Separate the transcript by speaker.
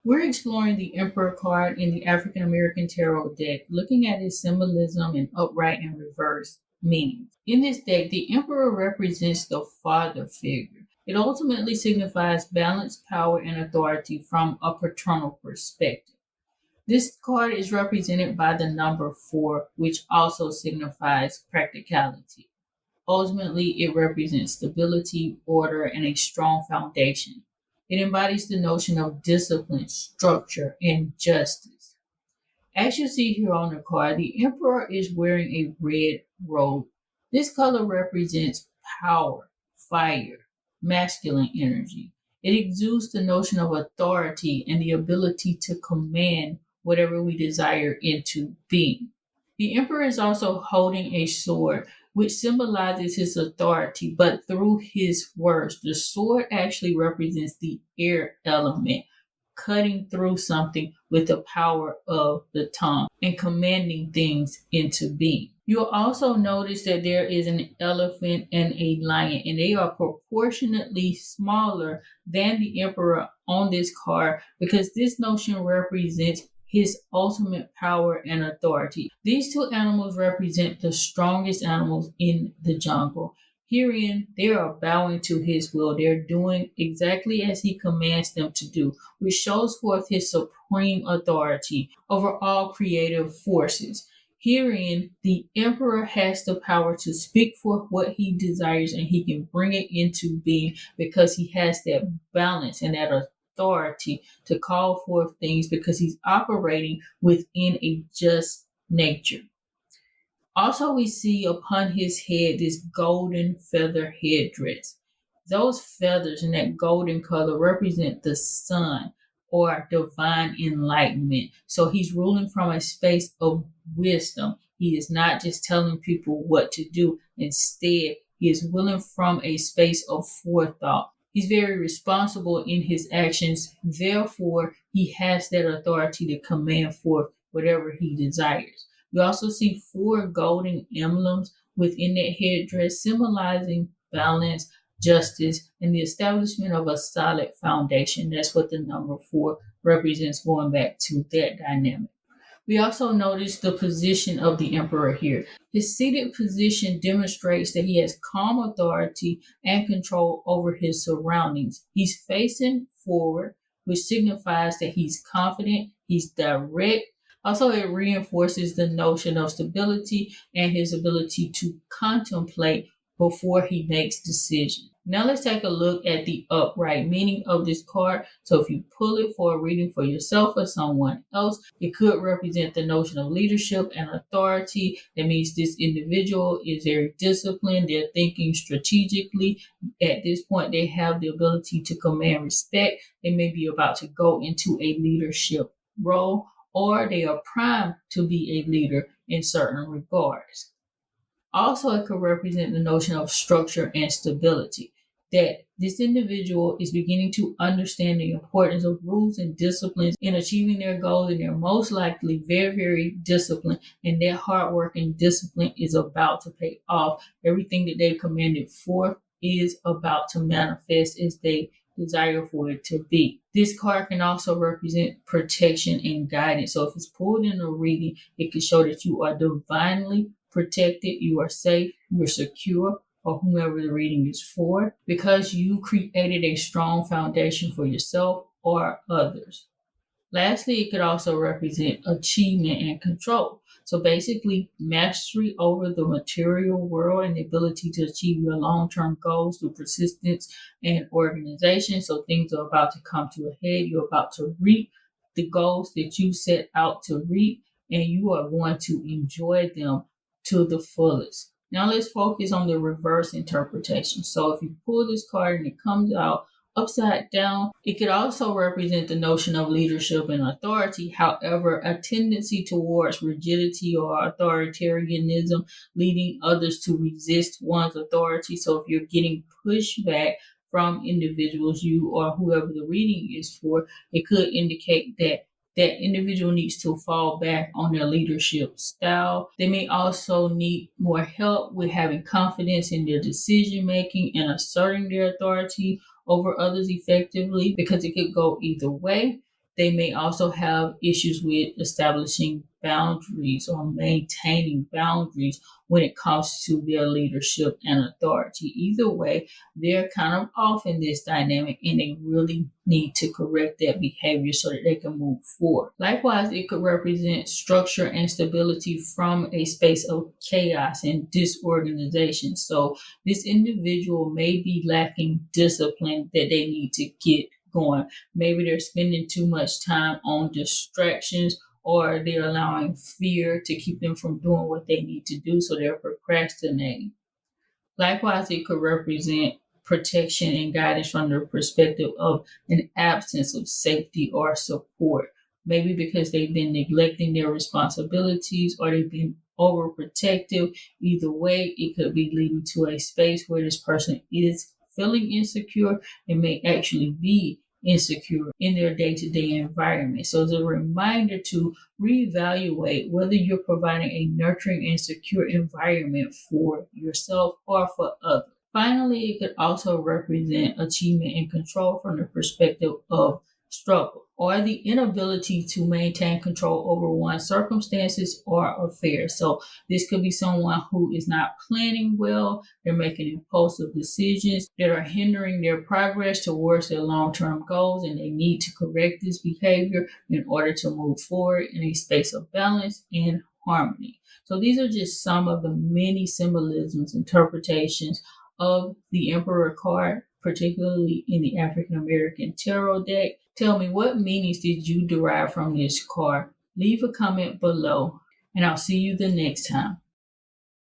Speaker 1: We're exploring the Emperor card in the African American Tarot deck, looking at its symbolism and upright and reverse meanings. In this deck, the Emperor represents the father figure. It ultimately signifies balance, power, and authority from a paternal perspective. This card is represented by the number 4, which also signifies practicality. Ultimately, it represents stability, order, and a strong foundation. It embodies the notion of discipline, structure, and justice. As you see here on the card, the Emperor is wearing a red robe. This color represents power, fire, masculine energy. It exudes the notion of authority and the ability to command whatever we desire into being. The Emperor is also holding a sword, which symbolizes his authority, but through his words, the sword actually represents the air element, cutting through something with the power of the tongue and commanding things into being. You'll also notice that there is an elephant and a lion, and they are proportionately smaller than the emperor on this card because this notion represents his ultimate power and authority. These two animals represent the strongest animals in the jungle. Herein, they are bowing to his will. They're doing exactly as he commands them to do, which shows forth his supreme authority over all creative forces. Herein, the emperor has the power to speak forth what he desires and he can bring it into being because he has that balance and that authority to call forth things because he's operating within a just nature. Also, we see upon his head this golden feather headdress. Those feathers in that golden color represent the sun or divine enlightenment. So he's ruling from a space of wisdom. He is not just telling people what to do. Instead, he is ruling from a space of forethought. He's very responsible in his actions. Therefore, he has that authority to command forth whatever he desires. We also see 4 golden emblems within that headdress, symbolizing balance, justice, and the establishment of a solid foundation. That's what the number 4 represents, going back to that dynamic. We also notice the position of the emperor here. His seated position demonstrates that he has calm authority and control over his surroundings. He's facing forward, which signifies that he's confident, he's direct. Also, it reinforces the notion of stability and his ability to contemplate before he makes decisions. Now let's take a look at the upright meaning of this card. So if you pull it for a reading for yourself or someone else, it could represent the notion of leadership and authority. That means this individual is very disciplined. They're thinking strategically. At this point, they have the ability to command respect. They may be about to go into a leadership role, or they are primed to be a leader in certain regards. Also, it could represent the notion of structure and stability, that this individual is beginning to understand the importance of rules and disciplines in achieving their goals, and they're most likely very, very disciplined, and their hard work and discipline is about to pay off. Everything that they've commanded forth is about to manifest as they desire for it to be. This card can also represent protection and guidance. So if it's pulled in a reading, it can show that you are divinely protected, you are safe, you're secure, or whomever the reading is for, because you created a strong foundation for yourself or others. Lastly, it could also represent achievement and control. So basically, mastery over the material world and the ability to achieve your long-term goals through persistence and organization. So things are about to come to a head. You're about to reap the goals that you set out to reap, and you are going to enjoy them to the fullest. Now let's focus on the reverse interpretation. So if you pull this card and it comes out upside down, it could also represent the notion of leadership and authority. However, a tendency towards rigidity or authoritarianism, leading others to resist one's authority. So if you're getting pushback from individuals, you or whoever the reading is for, it could indicate that that individual needs to fall back on their leadership style. They may also need more help with having confidence in their decision making and asserting their authority over others effectively, because it could go either way. They may also have issues with establishing boundaries or maintaining boundaries when it comes to their leadership and authority. Either way, they're kind of off in this dynamic and they really need to correct that behavior so that they can move forward. Likewise, it could represent structure and stability from a space of chaos and disorganization. So this individual may be lacking discipline that they need to get going. Maybe they're spending too much time on distractions, or they're allowing fear to keep them from doing what they need to do, so they're procrastinating. Likewise, it could represent protection and guidance from the perspective of an absence of safety or support. Maybe because they've been neglecting their responsibilities or they've been overprotective. Either way, it could be leading to a space where this person is feeling insecure and may actually be insecure in their day-to-day environment. So it's a reminder to reevaluate whether you're providing a nurturing and secure environment for yourself or for others. Finally, it could also represent achievement and control from the perspective of struggle or the inability to maintain control over one's circumstances or affairs. So this could be someone who is not planning well, they're making impulsive decisions that are hindering their progress towards their long-term goals, and they need to correct this behavior in order to move forward in a space of balance and harmony. So these are just some of the many symbolisms, interpretations of the Emperor card, particularly in the African American Tarot deck. Tell me, what meanings did you derive from this card? Leave a comment below, and I'll see you the next time.